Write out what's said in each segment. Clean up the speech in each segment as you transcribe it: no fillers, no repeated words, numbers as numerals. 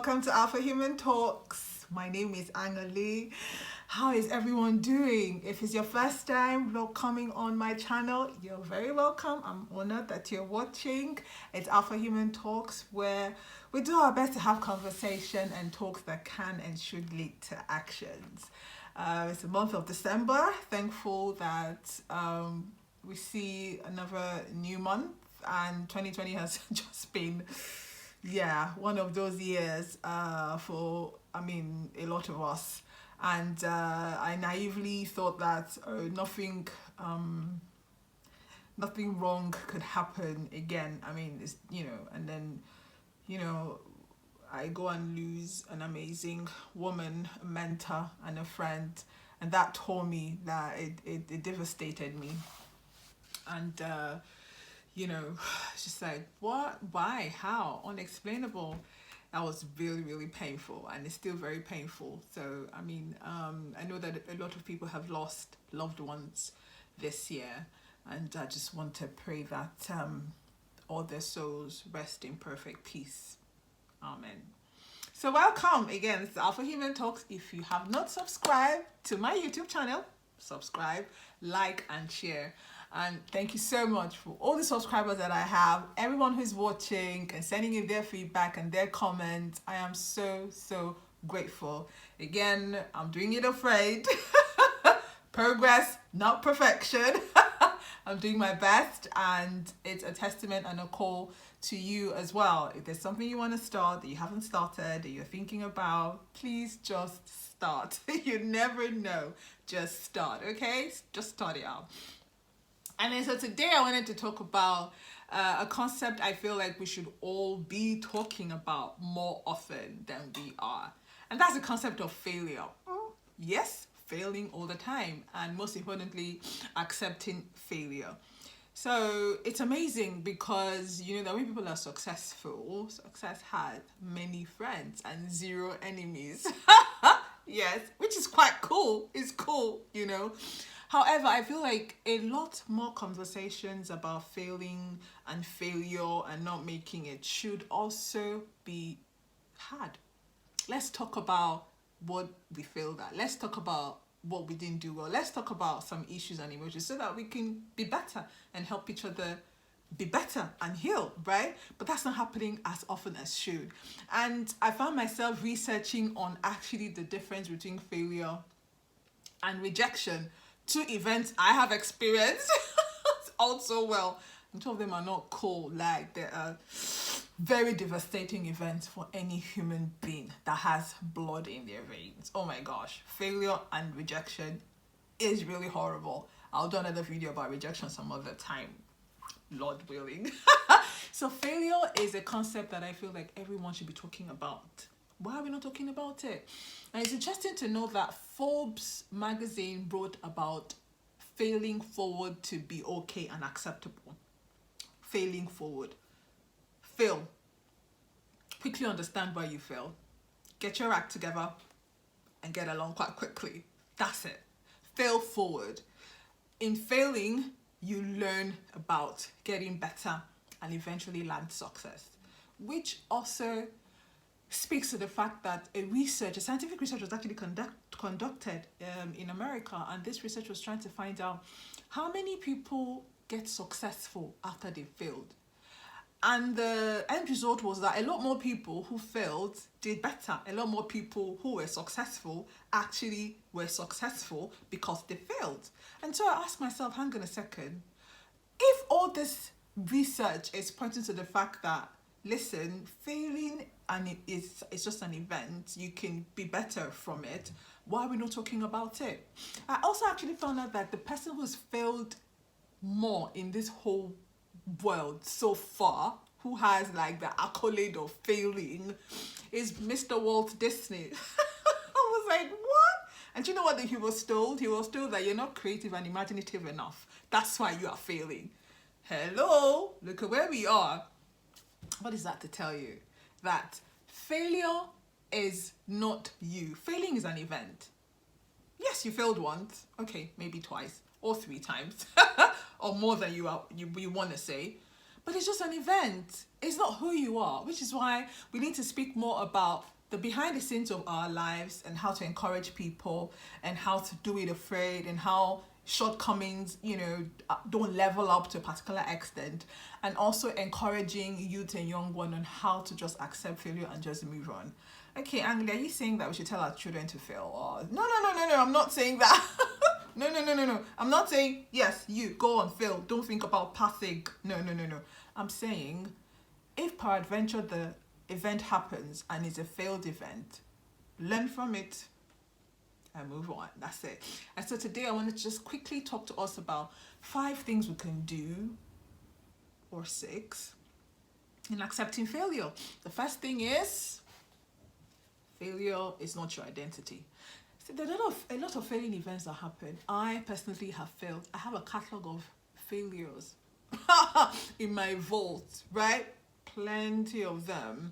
welcome to Alpha Human Talks. My name is Angali. How is everyone doing? If it's your first time coming on my channel, you're very welcome. I'm honored that you're watching. It's Alpha Human Talks, where we do our best to have conversation and talks that can and should lead to actions. It's the month of December. Thankful that we see another new month, and 2020 has just been one of those years for a lot of us. And I naively thought that nothing wrong could happen again. It's, and then I go and lose an amazing woman, a mentor and a friend, and that tore me, that it devastated me. And it's just like, what, why, how, unexplainable. That was really, really painful, and it's still very painful. So I know that a lot of people have lost loved ones this year, and I just want to pray that all their souls rest in perfect peace. Amen. So welcome again. It's Alpha Human Talks. If you have not subscribed to my YouTube channel, subscribe, like, and share. And thank you so much for all the subscribers that I have, everyone who's watching and sending in their feedback and their comments. I am so, so grateful. Again, I'm doing it afraid. Progress, not perfection. I'm doing my best, and it's a testament and a call to you as well. If there's something you want to start that you haven't started, that you're thinking about, please just start. You never know. Just start, okay? Just start it out. And then so today I wanted to talk about a concept I feel like we should all be talking about more often than we are. And that's the concept of failure. Yes, failing all the time. And most importantly, accepting failure. So it's amazing because that when people are successful, success has many friends and zero enemies. Yes, which is quite cool. It's cool, However, I feel like a lot more conversations about failing and failure and not making it should also be had. Let's talk about what we failed at. Let's talk about what we didn't do well. Let's talk about some issues and emotions so that we can be better and help each other be better and heal, right? But that's not happening as often as should. And I found myself researching on actually the difference between failure and rejection. Two events I have experienced also well. And two of them are not cool. Like, they are very devastating events for any human being that has blood in their veins. Oh my gosh. Failure and rejection is really horrible. I'll do another video about rejection some other time, Lord willing. So failure is a concept that I feel like everyone should be talking about. Why are we not talking about it? And it's interesting to know that Forbes magazine wrote about failing forward to be okay and acceptable. Failing forward. Fail. Quickly understand why you fail. Get your act together and get along quite quickly. That's it. Fail forward. In failing, you learn about getting better and eventually land success, which also speaks to the fact that a scientific research was actually conducted in America, and this research was trying to find out how many people get successful after they failed. And the end result was that a lot more people who failed did better. A lot more people who were successful actually were successful because they failed. And so I asked myself, hang on a second, if all this research is pointing to the fact that, listen, failing and it's just an event, you can be better from it, why are we not talking about it? I also actually found out that the person who's failed more in this whole world so far, who has like the accolade of failing, is Mr. Walt Disney. I was like, what? And you know what he was told? He was told that you're not creative and imaginative enough. That's why you are failing. Hello, look at where we are. What is that to tell you? That failure is not you. Failing is an event. Yes, you failed once. Okay, maybe twice or 3 times or more than you want to say. but it's just an event. It's not who you are, which is why we need to speak more about the behind the scenes of our lives and how to encourage people and how to do it afraid and how shortcomings, don't level up to a particular extent, and also encouraging youth and young one on how to just accept failure and just move on. Okay, Angela, are you saying that we should tell our children to fail? Or no, I'm not saying that. No. I'm not saying, yes, you go on, fail. Don't think about passing. No. I'm saying, if peradventure the event happens and it's a failed event, learn from it and move on. That's it. And so today I want to just quickly talk to us about 5 things we can do, or 6, in accepting failure. The first thing is, failure is not your identity. See, there are a lot of failing events that happen. I personally have failed. I have a catalog of failures in my vault, right? Plenty of them.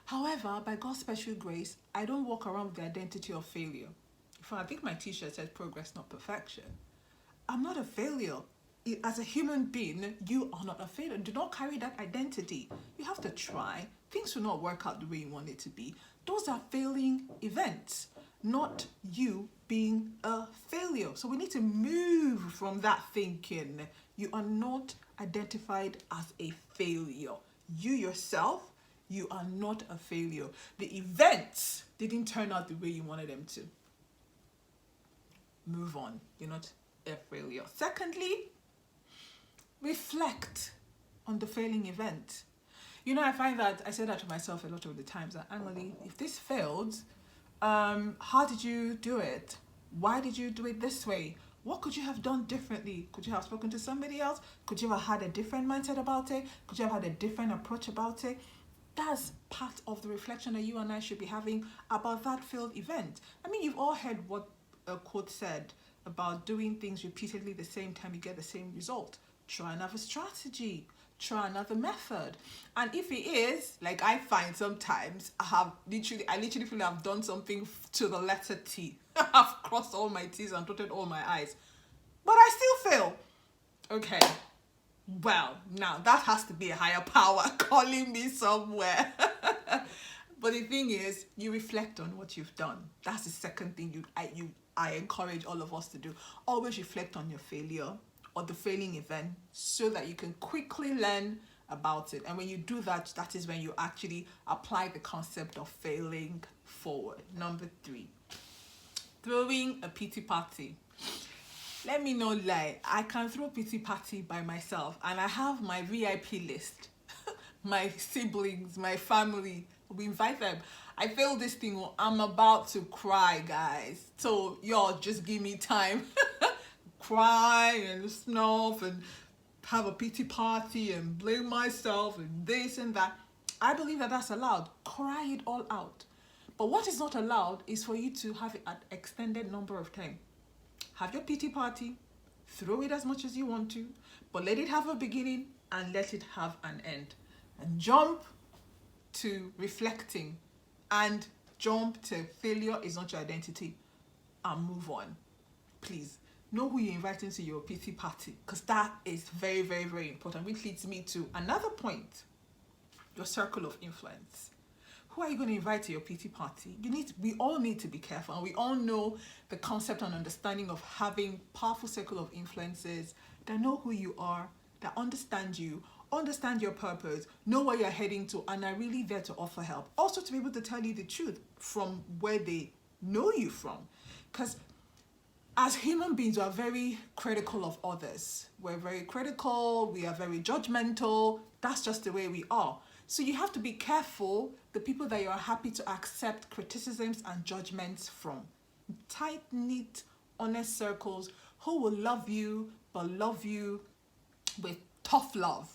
However, by God's special grace, I don't walk around with the identity of failure. In fact, I think my t-shirt said progress, not perfection. I'm not a failure. As a human being, you are not a failure. Do not carry that identity. You have to try. Things will not work out the way you want it to be. Those are failing events, not you being a failure. So we need to move from that thinking. You are not identified as a failure. You yourself, you are not a failure. The events didn't turn out the way you wanted them to. Move on. You're not a failure. Secondly, reflect on the failing event. I find that I say that to myself a lot of the times, that Annalie, if this failed, how did you do it? Why did you do it this way? What could you have done differently? Could you have spoken to somebody else? Could you have had a different mindset about it? Could you have had a different approach about it? That's part of the reflection that you and I should be having about that failed event. I mean, you've all heard what a quote said about doing things repeatedly the same time, you get the same result. Try another strategy. Try another method. And if it is, like I find sometimes, I literally feel I've done something to the letter T. I've crossed all my T's and dotted all my I's. But I still fail. Okay. Well, now that has to be a higher power calling me somewhere. But the thing is, you reflect on what you've done. That's the second thing I encourage all of us to do. Always reflect on your failure or the failing event so that you can quickly learn about it. And when you do that, that is when you actually apply the concept of failing forward. Number 3, throwing a pity party. Let me not lie, I can throw pity party by myself, and I have my VIP list. My siblings, my family, we invite them. I feel this thing, I'm about to cry, guys. So y'all just give me time. Cry and snuff and have a pity party and blame myself and this and that. I believe that that's allowed. Cry it all out. But what is not allowed is for you to have it at extended number of time. Have your pity party, throw it as much as you want to, but let it have a beginning and let it have an end. And jump to reflecting and jump to failure is not your identity and move on. Please know who you're inviting to your pity party, because that is very, very, very important, which leads me to another point: your circle of influence. Who are you going to invite to your pity party? We all need to be careful, and we all know the concept and understanding of having powerful circle of influences that know who you are, that understand you, understand your purpose, know where you're heading to, and are really there to offer help. Also to be able to tell you the truth from where they know you from. Because as human beings, we are very critical of others. We're very critical, we are very judgmental. That's just the way we are. So you have to be careful the people that you are happy to accept criticisms and judgments from. Tight-knit, honest circles who will love you, but love you with tough love.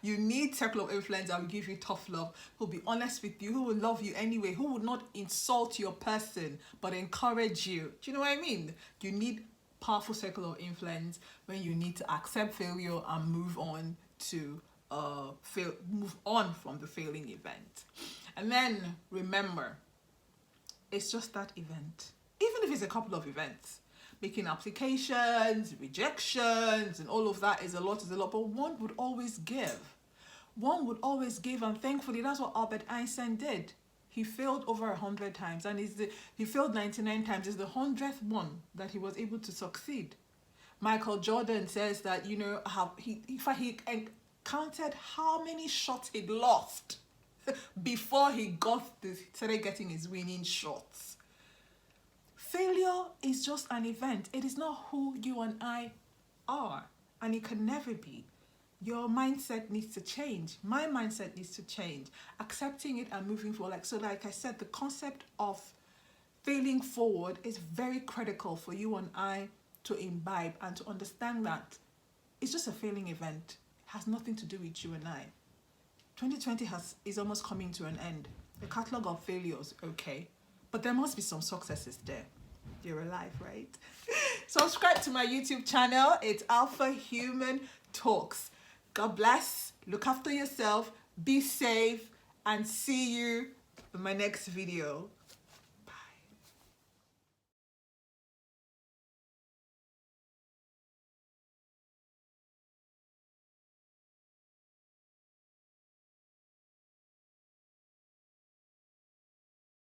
You need circle of influence that will give you tough love, who will be honest with you, who will love you anyway, who will not insult your person, but encourage you. Do you know what I mean? You need powerful circle of influence when you need to accept failure and move on to move on from the failing event. And then remember, it's just that event. Even if it's a couple of events, Making applications, rejections, and all of that is a lot, but one would always give. One would always give, and thankfully that's what Albert Einstein did. He failed over 100 times, and he failed 99 times. It's the 100th one that he was able to succeed. Michael Jordan says that, you know, how he counted how many shots he'd lost before he started getting his winning shots. Failure is just an event. It is not who you and I are, and it can never be. Your mindset needs to change. My mindset needs to change. Accepting it and moving forward. Like I said, the concept of failing forward is very critical for you and I to imbibe and to understand that it's just a failing event. It has nothing to do with you and I. 2020 is almost coming to an end. The catalog of failures, okay, but there must be some successes there. You're alive, right? Subscribe to my YouTube channel. It's Alpha Human Talks. God bless. Look after yourself. Be safe. And see you in my next video.